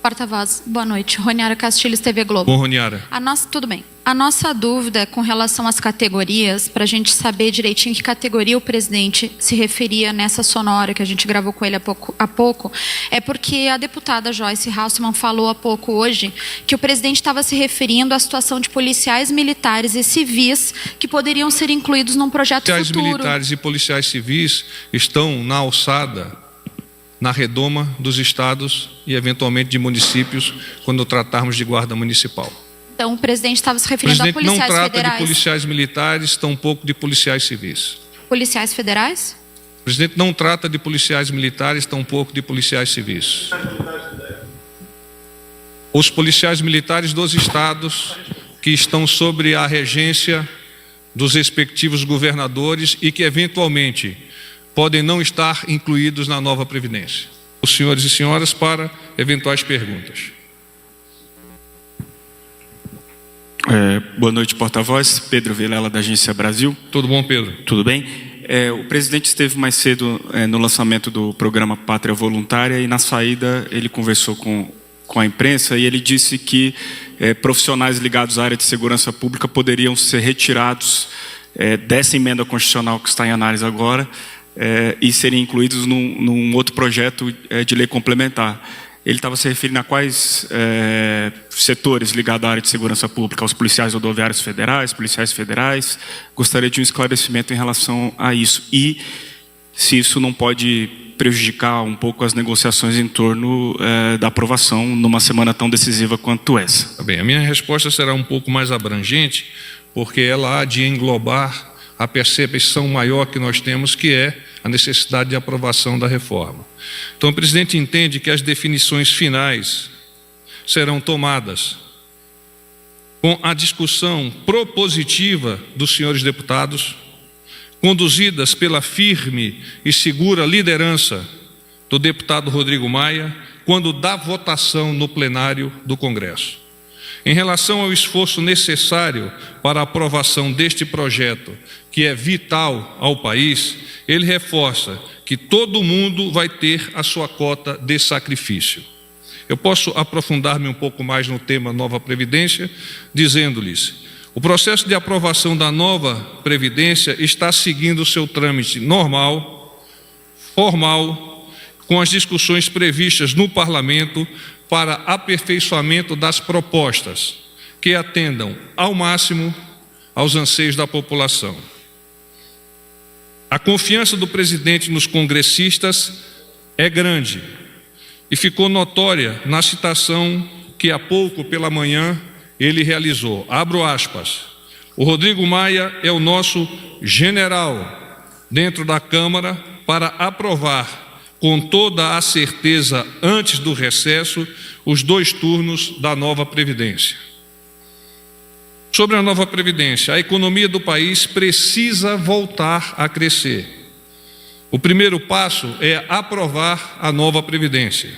Porta-voz, boa noite. Roniara Castilhos, TV Globo. Bom, Roniara. Tudo bem. A nossa dúvida com relação às categorias, para a gente saber direitinho que categoria o presidente se referia nessa sonora que a gente gravou com ele há pouco, é porque a deputada Joyce Hasselmann falou há pouco hoje que o presidente estava se referindo à situação de policiais militares e civis que poderiam ser incluídos num projeto Policiais futuro. militares e policiais civis estão na alçada, na redoma dos estados e eventualmente de municípios, quando tratarmos de guarda municipal. Então o presidente estava se O referindo a presidente não policiais trata federais. de policiais militares, tampouco de policiais civis. Policiais federais? O presidente não trata de policiais militares, tampouco de policiais civis. Os policiais militares dos estados que estão sob a regência dos respectivos governadores e que eventualmente podem não estar incluídos na nova Previdência. Os senhores e senhoras para eventuais perguntas. Boa noite, porta-voz. Pedro Vilela, da Agência Brasil. Tudo bom, Pedro? Tudo bem? O presidente esteve mais cedo no lançamento do programa Pátria Voluntária e na saída ele conversou com a imprensa e ele disse que profissionais ligados à área de segurança pública poderiam ser retirados dessa emenda constitucional que está em análise agora e serem incluídos num outro projeto de lei complementar. Ele estava se referindo a quais setores ligados à área de segurança pública? Aos policiais rodoviários federais, policiais federais? Gostaria de um esclarecimento em relação a isso. E se isso não pode prejudicar um pouco as negociações em torno da aprovação numa semana tão decisiva quanto essa. Tá bem, a minha resposta será um pouco mais abrangente, porque ela há de englobar a percepção maior que nós temos, que é a necessidade de aprovação da reforma. Então, o presidente entende que as definições finais serão tomadas com a discussão propositiva dos senhores deputados, conduzidas pela firme e segura liderança do deputado Rodrigo Maia, quando da votação no plenário do Congresso. Em relação ao esforço necessário para a aprovação deste projeto, que é vital ao país, ele reforça que todo mundo vai ter a sua cota de sacrifício. Eu posso aprofundar-me um pouco mais no tema Nova Previdência, dizendo-lhes: o processo de aprovação da nova Previdência está seguindo o seu trâmite normal, formal, com as discussões previstas no Parlamento para aperfeiçoamento das propostas que atendam ao máximo aos anseios da população. A confiança do presidente nos congressistas é grande e ficou notória na citação que há pouco pela manhã ele realizou. Abro aspas. O Rodrigo Maia é o nosso general dentro da Câmara para aprovar com toda a certeza antes do recesso os 2 turnos da nova Previdência. Sobre a nova Previdência, a economia do país precisa voltar a crescer. O primeiro passo é aprovar a nova Previdência.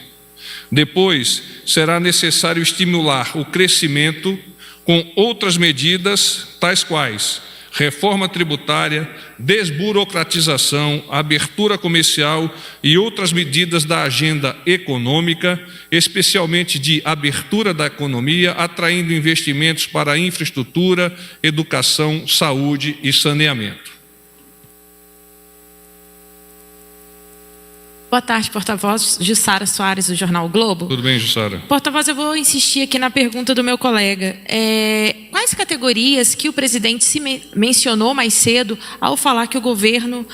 Depois, será necessário estimular o crescimento com outras medidas, tais quais reforma tributária, desburocratização, abertura comercial e outras medidas da agenda econômica, especialmente de abertura da economia, atraindo investimentos para a infraestrutura, educação, saúde e saneamento. Boa tarde, porta-voz. Jussara Soares, do Jornal o Globo. Tudo bem, Jussara? Porta-voz, eu vou insistir aqui na pergunta do meu colega. Quais categorias que o presidente se mencionou mais cedo ao falar que o governo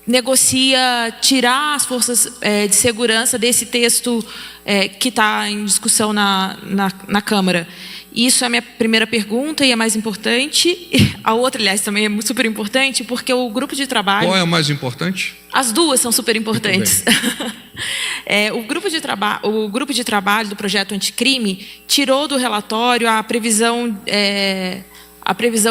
negocia tirar as forças de segurança desse texto que está em discussão na Câmara? Isso é a minha primeira pergunta e é mais importante. A outra, aliás, também é super importante, porque o grupo de trabalho... Qual é a mais importante? As duas são super importantes. O grupo de trabalho do projeto anticrime tirou do relatório a previsão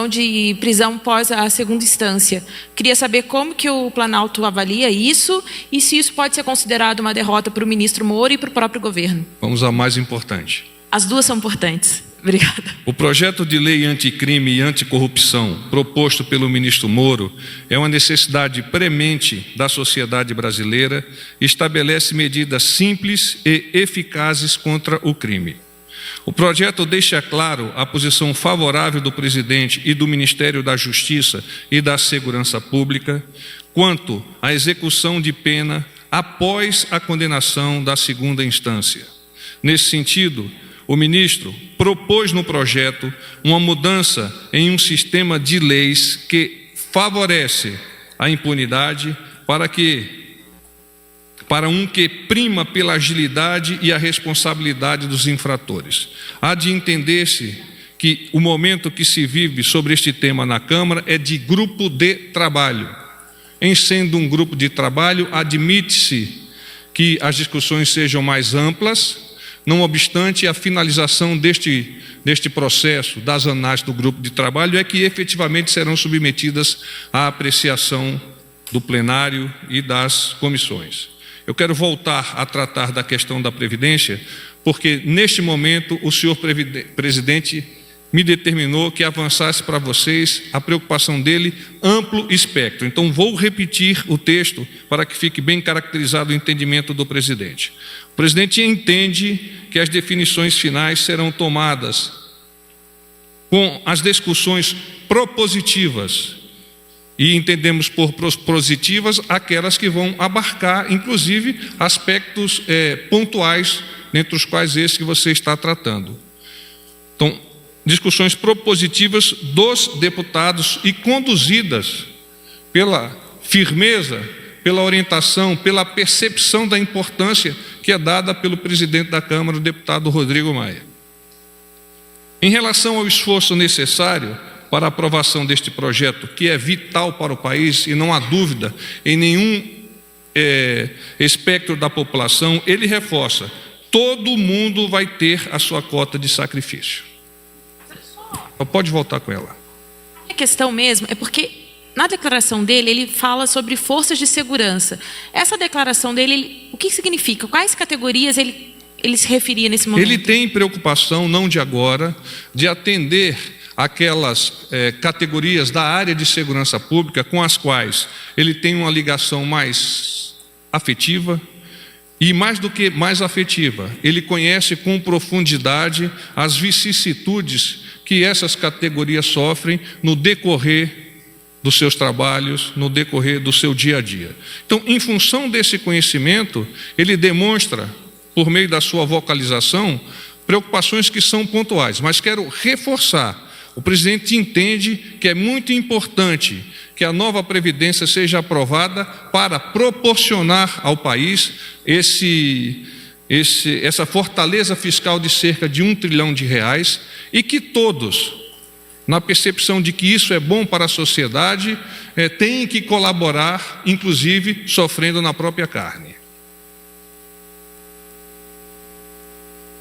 de prisão pós a segunda instância. Queria saber como que o Planalto avalia isso e se isso pode ser considerado uma derrota para o ministro Moro e para o próprio governo. Vamos à mais importante. As duas são importantes. Obrigada. O projeto de lei anticrime e anticorrupção proposto pelo ministro Moro é uma necessidade premente da sociedade brasileira e estabelece medidas simples e eficazes contra o crime. O projeto deixa claro a posição favorável do presidente e do Ministério da Justiça e da Segurança Pública quanto à execução de pena após a condenação da segunda instância. Nesse sentido, o ministro propôs no projeto uma mudança em um sistema de leis que favorece a impunidade para um que prima pela agilidade e a responsabilidade dos infratores. Há de entender-se que o momento que se vive sobre este tema na Câmara é de grupo de trabalho. Em sendo um grupo de trabalho, admite-se que as discussões sejam mais amplas. Não obstante, a finalização deste processo, das análises do grupo de trabalho, é que efetivamente serão submetidas à apreciação do plenário e das comissões. Eu quero voltar a tratar da questão da Previdência, porque neste momento o senhor presidente me determinou que avançasse para vocês a preocupação dele, amplo espectro. Então vou repetir o texto para que fique bem caracterizado o entendimento do presidente. O presidente entende que as definições finais serão tomadas com as discussões propositivas, e entendemos por propositivas aquelas que vão abarcar, inclusive, aspectos pontuais, dentre os quais esse que você está tratando. Então, discussões propositivas dos deputados e conduzidas pela firmeza, pela orientação, pela percepção da importância que é dada pelo presidente da Câmara, o deputado Rodrigo Maia. Em relação ao esforço necessário para a aprovação deste projeto, que é vital para o país, e não há dúvida em nenhum espectro da população, ele reforça: todo mundo vai ter a sua cota de sacrifício. Pode voltar com ela. A questão mesmo é porque na declaração dele ele fala sobre forças de segurança. Essa declaração dele, o que significa? Quais categorias ele se referia nesse momento? Ele tem preocupação, não de agora, de atender aquelas categorias da área de segurança pública com as quais ele tem uma ligação mais afetiva, e mais do que mais afetiva, ele conhece com profundidade as vicissitudes que essas categorias sofrem no decorrer dos seus trabalhos, no decorrer do seu dia a dia. Então, em função desse conhecimento, ele demonstra, por meio da sua vocalização, preocupações que são pontuais, mas quero reforçar: o presidente entende que é muito importante que a nova Previdência seja aprovada para proporcionar ao país essa fortaleza fiscal de cerca de R$1 trilhão, e que todos, na percepção de que isso é bom para a sociedade, têm que colaborar, inclusive sofrendo na própria carne.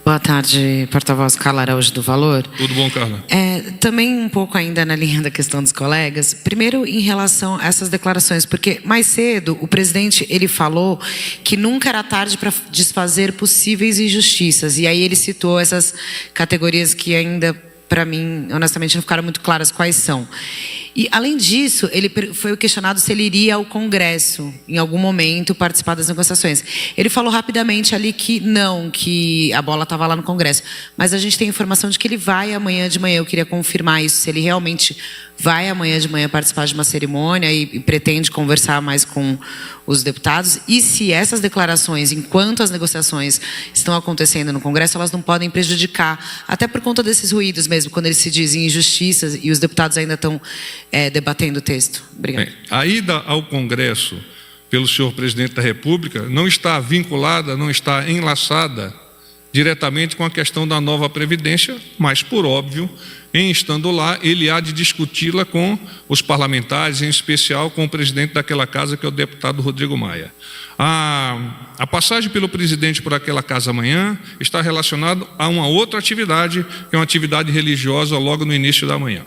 Boa tarde, porta-voz Carla Araújo do Valor. Tudo bom, Carla? Também um pouco ainda na linha da questão dos colegas. Primeiro, em relação a essas declarações, porque mais cedo o presidente ele falou que nunca era tarde para desfazer possíveis injustiças. E aí ele citou essas categorias que ainda, para mim, honestamente, não ficaram muito claras quais são. E, além disso, ele foi questionado se ele iria ao Congresso, em algum momento, participar das negociações. Ele falou rapidamente ali que não, que a bola estava lá no Congresso. Mas a gente tem informação de que ele vai amanhã de manhã. Eu queria confirmar isso, se ele realmente vai amanhã de manhã participar de uma cerimônia e pretende conversar mais com os deputados. E se essas declarações, enquanto as negociações estão acontecendo no Congresso, elas não podem prejudicar, até por conta desses ruídos mesmo, quando eles se dizem injustiças e os deputados ainda estão debatendo o texto. Obrigada. A ida ao Congresso pelo senhor presidente da República não está vinculada, não está enlaçada diretamente com a questão da nova Previdência, mas, por óbvio, em estando lá, ele há de discuti-la com os parlamentares, em especial com o presidente daquela casa, que é o deputado Rodrigo Maia. A passagem pelo presidente por aquela casa amanhã está relacionada a uma outra atividade, que é uma atividade religiosa logo no início da manhã.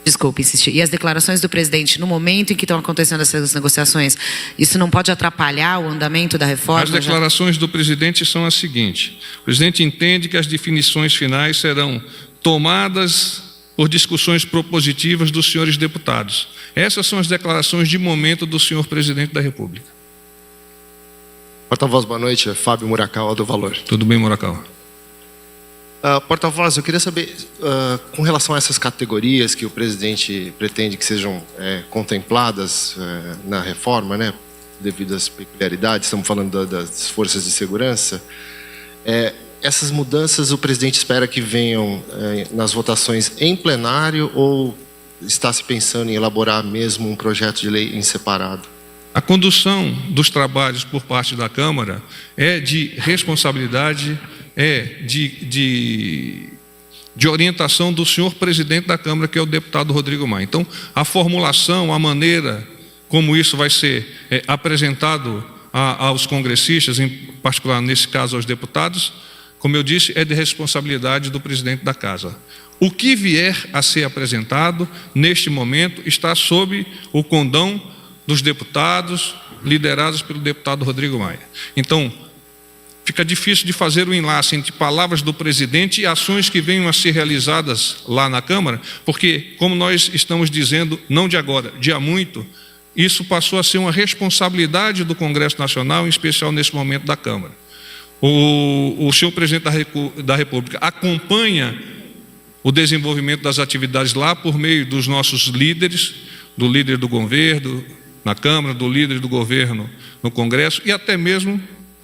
Desculpe insistir. E as declarações do presidente, no momento em que estão acontecendo essas negociações, isso não pode atrapalhar o andamento da reforma? As declarações do presidente são as seguintes. O presidente entende que as definições finais serão tomadas por discussões propositivas dos senhores deputados. Essas são as declarações de momento do senhor presidente da República. Porta-voz, boa noite. Fábio Murakawa, do Valor. Tudo bem, Murakawa? Porta-voz, eu queria saber, com relação a essas categorias que o presidente pretende que sejam contempladas na reforma, né, devido às peculiaridades, estamos falando das forças de segurança, essas mudanças o presidente espera que venham nas votações em plenário ou está se pensando em elaborar mesmo um projeto de lei em separado? A condução dos trabalhos por parte da Câmara é de responsabilidade, de orientação do senhor presidente da Câmara, que é o deputado Rodrigo Maia. Então, a formulação, a maneira como isso vai ser apresentado aos congressistas, em particular nesse caso aos deputados, como eu disse, é de responsabilidade do presidente da Casa. O que vier a ser apresentado, neste momento, está sob o condão dos deputados, liderados pelo deputado Rodrigo Maia. Então, fica difícil de fazer o enlace entre palavras do presidente e ações que venham a ser realizadas lá na Câmara, porque, como nós estamos dizendo, não de agora, de há muito, isso passou a ser uma responsabilidade do Congresso Nacional, em especial nesse momento da Câmara. O senhor presidente da República acompanha o desenvolvimento das atividades lá por meio dos nossos líderes, do líder do governo na Câmara, do líder do governo no Congresso e até mesmo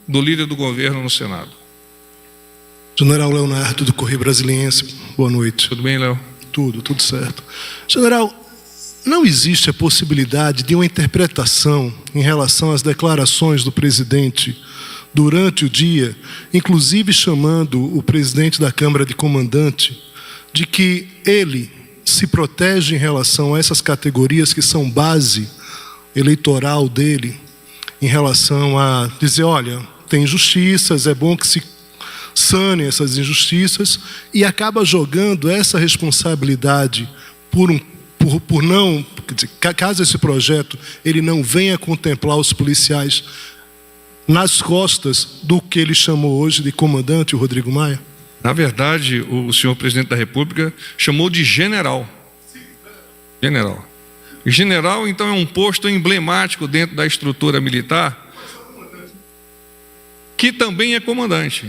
do líder do governo no Senado. General Leonardo, do Correio Brasiliense, boa noite. Tudo bem, Léo? Tudo certo. General, não existe a possibilidade de uma interpretação em relação às declarações do presidente durante o dia, inclusive chamando o presidente da Câmara de comandante, de que ele se protege em relação a essas categorias que são base eleitoral dele, em relação a dizer, olha, tem injustiças, é bom que se sanem essas injustiças, e acaba jogando essa responsabilidade por não, quer dizer, caso esse projeto ele não venha contemplar os policiais nas costas do que ele chamou hoje de comandante, o Rodrigo Maia? Na verdade, o senhor presidente da República chamou de general. General. General, então, é um posto emblemático dentro da estrutura militar, que também é comandante.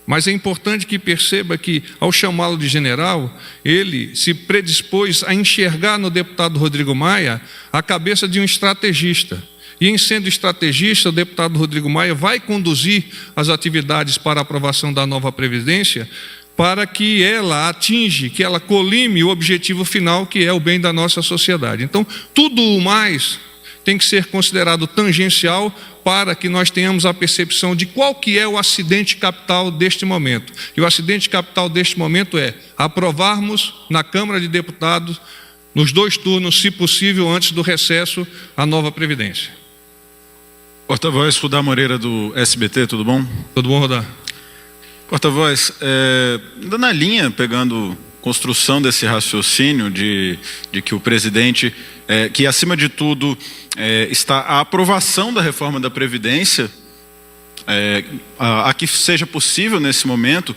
Mas é importante que perceba que, ao chamá-lo de general, ele se predispôs a enxergar no deputado Rodrigo Maia a cabeça de um estrategista. E, em sendo estrategista, o deputado Rodrigo Maia vai conduzir as atividades para a aprovação da nova Previdência, para que ela atinja, que ela colime o objetivo final, que é o bem da nossa sociedade. Então, tudo o mais tem que ser considerado tangencial para que nós tenhamos a percepção de qual que é o acidente capital deste momento. E o acidente capital deste momento é aprovarmos na Câmara de Deputados, nos 2 turnos, se possível, antes do recesso, a nova Previdência. Porta-voz Rudá Moreira, do SBT, tudo bom? Tudo bom, Rudá? Porta-voz, ainda na linha, pegando construção desse raciocínio de que o presidente, que acima de tudo está a aprovação da reforma da Previdência, a que seja possível nesse momento,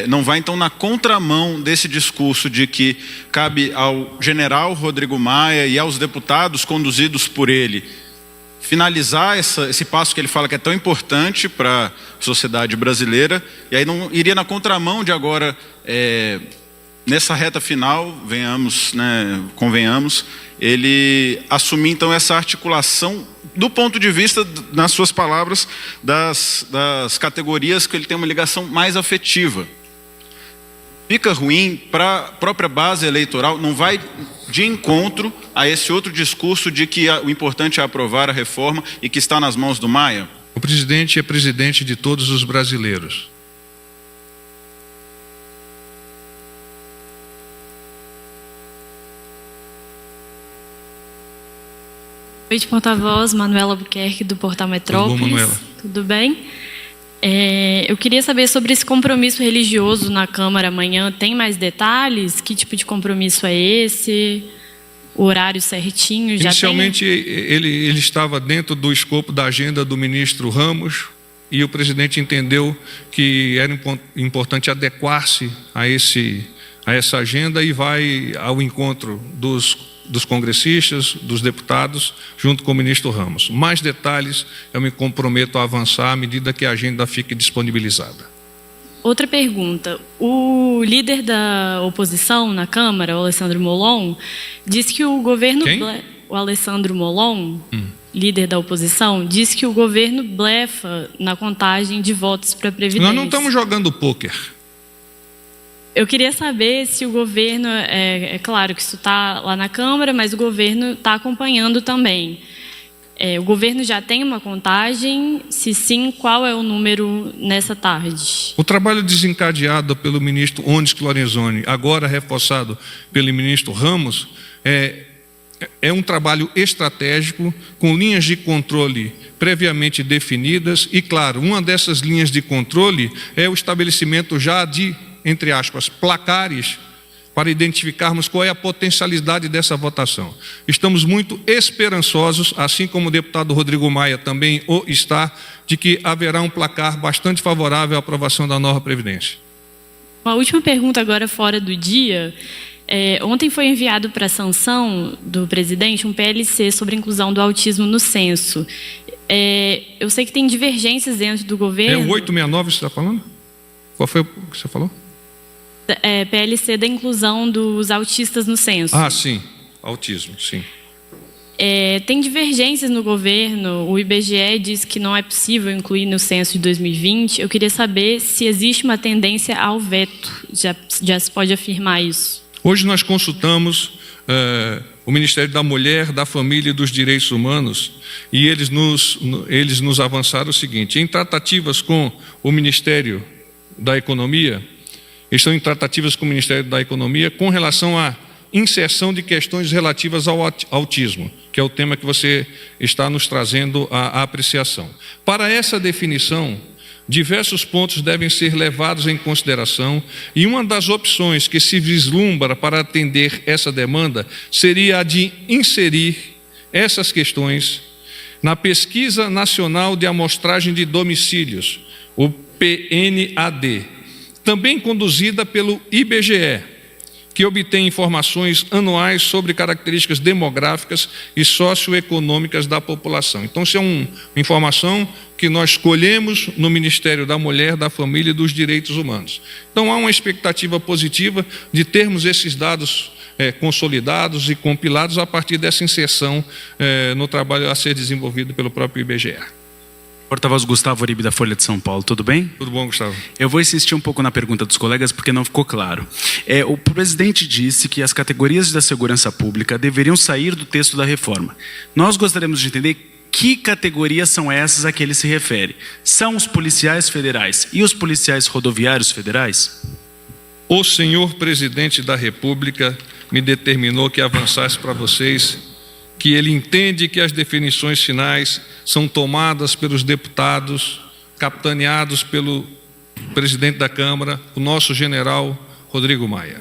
não vai então na contramão desse discurso de que cabe ao general Rodrigo Maia e aos deputados conduzidos por ele finalizar esse passo que ele fala que é tão importante para a sociedade brasileira, e aí não iria na contramão de agora, nessa reta final, convenhamos, ele assumir então essa articulação do ponto de vista, nas suas palavras, das categorias que ele tem uma ligação mais afetiva. Fica ruim para a própria base eleitoral, não vai de encontro a esse outro discurso de que o importante é aprovar a reforma e que está nas mãos do Maia? O presidente é presidente de todos os brasileiros. Oi, porta-voz, Manuela Albuquerque, do Portal Metrópolis. Tudo bom, Manuela? Tudo bem? Eu queria saber sobre esse compromisso religioso na Câmara amanhã. Tem mais detalhes? Que tipo de compromisso é esse? O horário certinho? Já Inicialmente, ele estava dentro do escopo da agenda do ministro Ramos e o presidente entendeu que era importante adequar-se a essa agenda e vai ao encontro dos congressistas, dos deputados, junto com o ministro Ramos. Mais detalhes eu me comprometo a avançar à medida que a agenda fique disponibilizada. Outra pergunta. O líder da oposição na Câmara, o Alessandro Molon, disse que o governo... Quem? O Alessandro Molon, líder da oposição, disse que o governo blefa na contagem de votos para a Previdência. Nós não estamos jogando pôquer. Eu queria saber se o governo... É claro que isso está lá na Câmara, mas o governo está acompanhando também. O governo já tem uma contagem? Se sim, qual é o número nessa tarde? O trabalho desencadeado pelo ministro Onyx Lorenzoni, agora reforçado pelo ministro Ramos, é um trabalho estratégico, com linhas de controle previamente definidas e, claro, uma dessas linhas de controle é o estabelecimento já de, entre aspas, placares, para identificarmos qual é a potencialidade dessa votação. Estamos muito esperançosos, assim como o deputado Rodrigo Maia também o está, de que haverá um placar bastante favorável à aprovação da nova Previdência. Uma última pergunta agora fora do dia. Ontem foi enviado para a sanção do presidente um PLC sobre a inclusão do autismo no censo. Eu sei que tem divergências dentro do governo. É o 869 que você está falando? Qual foi o que você falou? PLC da inclusão dos autistas no censo. Ah, sim. Autismo, sim. Tem divergências no governo. O IBGE diz que não é possível incluir no censo de 2020. Eu queria saber se existe uma tendência ao veto. Já se pode afirmar isso? Hoje nós consultamos o Ministério da Mulher, da Família e dos Direitos Humanos e eles nos avançaram o seguinte: em tratativas com o Ministério da Economia, estão em tratativas com o Ministério da Economia com relação à inserção de questões relativas ao autismo, que é o tema que você está nos trazendo à apreciação. Para essa definição, diversos pontos devem ser levados em consideração e uma das opções que se vislumbra para atender essa demanda seria a de inserir essas questões na Pesquisa Nacional de Amostragem de Domicílios, o PNAD, também conduzida pelo IBGE, que obtém informações anuais sobre características demográficas e socioeconômicas da população. Então, isso é uma informação que nós colhemos no Ministério da Mulher, da Família e dos Direitos Humanos. Então, há uma expectativa positiva de termos esses dados consolidados e compilados a partir dessa inserção no trabalho a ser desenvolvido pelo próprio IBGE. Porta-voz Gustavo Uribe, da Folha de São Paulo. Tudo bem? Tudo bom, Gustavo? Eu vou insistir um pouco na pergunta dos colegas porque não ficou claro. O presidente disse que as categorias da segurança pública deveriam sair do texto da reforma. Nós gostaríamos de entender que categorias são essas a que ele se refere. São os policiais federais e os policiais rodoviários federais? O senhor presidente da República me determinou que avançasse para vocês que ele entende que as definições finais são tomadas pelos deputados, capitaneados pelo presidente da Câmara, o nosso general Rodrigo Maia.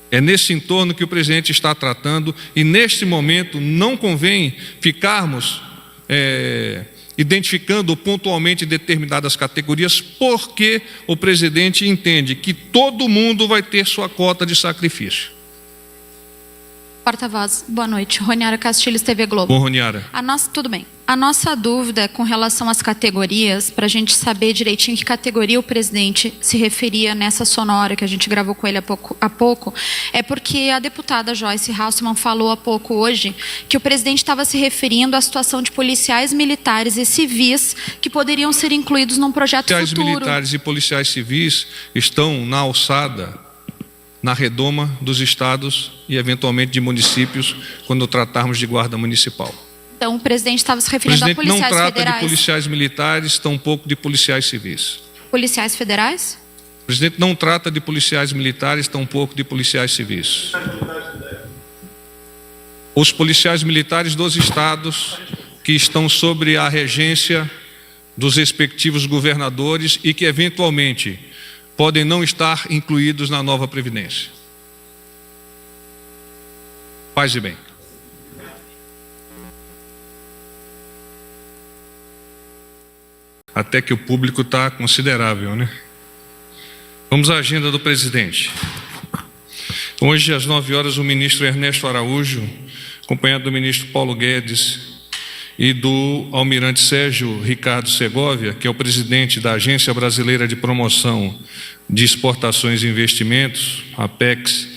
É nesse entorno que o presidente está tratando e, neste momento, não convém ficarmos identificando pontualmente determinadas categorias, porque o presidente entende que todo mundo vai ter sua cota de sacrifício. Porta-voz, boa noite. Roniara Castilhos, TV Globo. Bom, Roniara. Tudo bem. A nossa dúvida é com relação às categorias, para a gente saber direitinho que categoria o presidente se referia nessa sonora que a gente gravou com ele há pouco, é porque a deputada Joyce Hasselmann falou há pouco hoje que o presidente estava se referindo à situação de policiais militares e civis que poderiam ser incluídos num projeto policiais futuro. Policiais militares e policiais civis estão na alçada, na redoma dos estados e, eventualmente, de municípios, quando tratarmos de guarda municipal. Então, o presidente estava se referindo a policiais federais. O presidente não trata de policiais militares, tampouco de policiais civis. Policiais federais? O presidente não trata de policiais militares, tampouco de policiais civis. Os policiais militares dos estados que estão sob a regência dos respectivos governadores e que, eventualmente, podem não estar incluídos na nova Previdência. Paz e bem. Até que o público está considerável, né? Vamos à agenda do presidente. Hoje, às 9 horas, o ministro Ernesto Araújo, acompanhado do ministro Paulo Guedes e do almirante Sérgio Ricardo Segovia, que é o presidente da Agência Brasileira de Promoção de Exportações e Investimentos, APEX,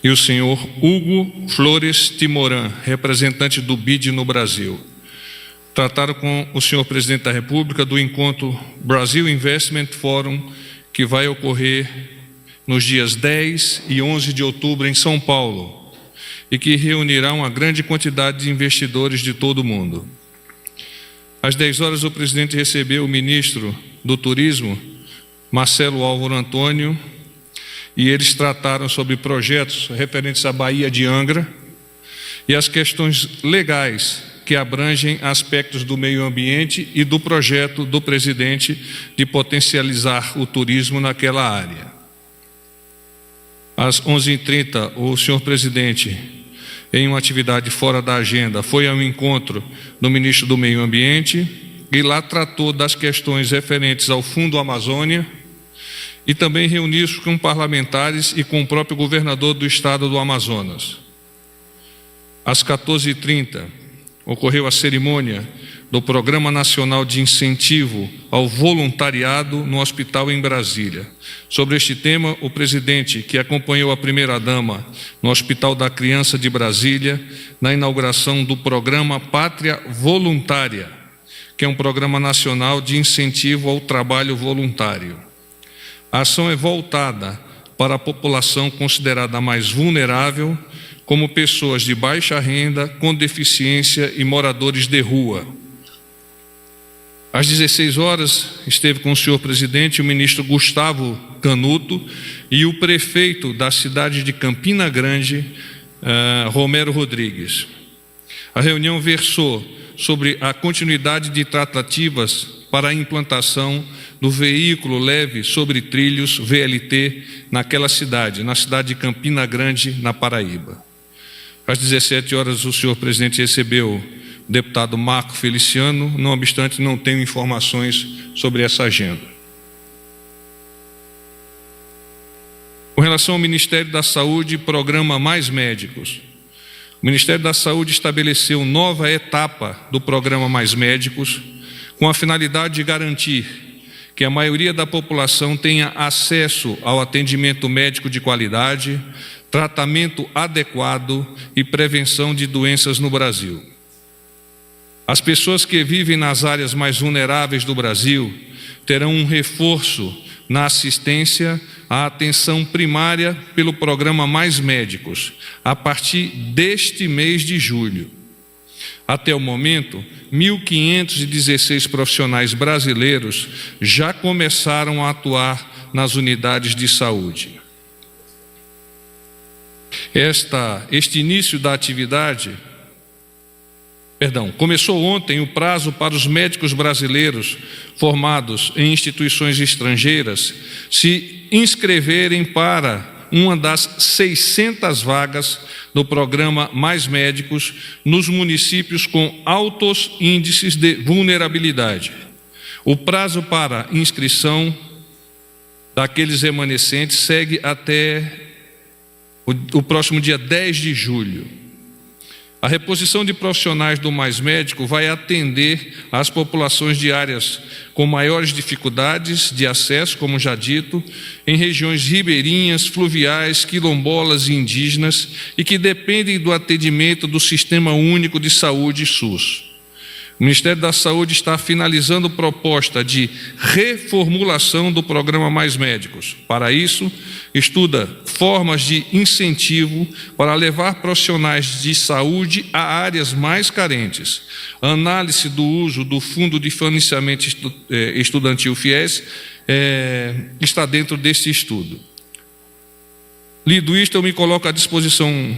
e o senhor Hugo Flores Timoran, representante do BID no Brasil. Trataram com o senhor presidente da República do encontro Brasil Investment Forum, que vai ocorrer nos dias 10 e 11 de outubro em São Paulo, e que reunirá uma grande quantidade de investidores de todo o mundo. Às 10 horas, o presidente recebeu o ministro do Turismo, Marcelo Álvaro Antônio, e eles trataram sobre projetos referentes à Baía de Angra e as questões legais que abrangem aspectos do meio ambiente e do projeto do presidente de potencializar o turismo naquela área. Às 11h30, o senhor presidente, em uma atividade fora da agenda, foi ao encontro do ministro do Meio Ambiente e lá tratou das questões referentes ao Fundo Amazônia e também reuniu-se com parlamentares e com o próprio governador do estado do Amazonas. Às 14h30, ocorreu a cerimônia do Programa Nacional de Incentivo ao Voluntariado no Hospital em Brasília. Sobre este tema, o presidente, que acompanhou a primeira-dama no Hospital da Criança de Brasília, na inauguração do programa Pátria Voluntária, que é um programa nacional de incentivo ao trabalho voluntário. A ação é voltada para a população considerada mais vulnerável, como pessoas de baixa renda, com deficiência e moradores de rua. Às 16 horas, esteve com o senhor presidente o ministro Gustavo Canuto e o prefeito da cidade de Campina Grande, Romero Rodrigues. A reunião versou sobre a continuidade de tratativas para a implantação do veículo leve sobre trilhos, VLT, naquela cidade, na cidade de Campina Grande, na Paraíba. Às 17 horas, o senhor presidente recebeu o deputado Marco Feliciano, não obstante, não tenho informações sobre essa agenda. Com relação ao Ministério da Saúde e Programa Mais Médicos, o Ministério da Saúde estabeleceu nova etapa do Programa Mais Médicos, com a finalidade de garantir que a maioria da população tenha acesso ao atendimento médico de qualidade, tratamento adequado e prevenção de doenças no Brasil. As pessoas que vivem nas áreas mais vulneráveis do Brasil terão um reforço na assistência à atenção primária pelo programa Mais Médicos, a partir deste mês de julho. Até o momento, 1.516 profissionais brasileiros já começaram a atuar nas unidades de saúde. Este início da atividade, começou ontem o prazo para os médicos brasileiros formados em instituições estrangeiras se inscreverem para uma das 600 vagas do programa Mais Médicos nos municípios com altos índices de vulnerabilidade. O prazo para inscrição daqueles remanescentes segue até o próximo dia 10 de julho. A reposição de profissionais do Mais Médico vai atender às populações de áreas com maiores dificuldades de acesso, como já dito, em regiões ribeirinhas, fluviais, quilombolas e indígenas e que dependem do atendimento do Sistema Único de Saúde, SUS. O Ministério da Saúde está finalizando proposta de reformulação do programa Mais Médicos. Para isso, estuda formas de incentivo para levar profissionais de saúde a áreas mais carentes. A análise do uso do Fundo de Financiamento Estudantil FIES está dentro deste estudo. Lido isto, eu me coloco à disposição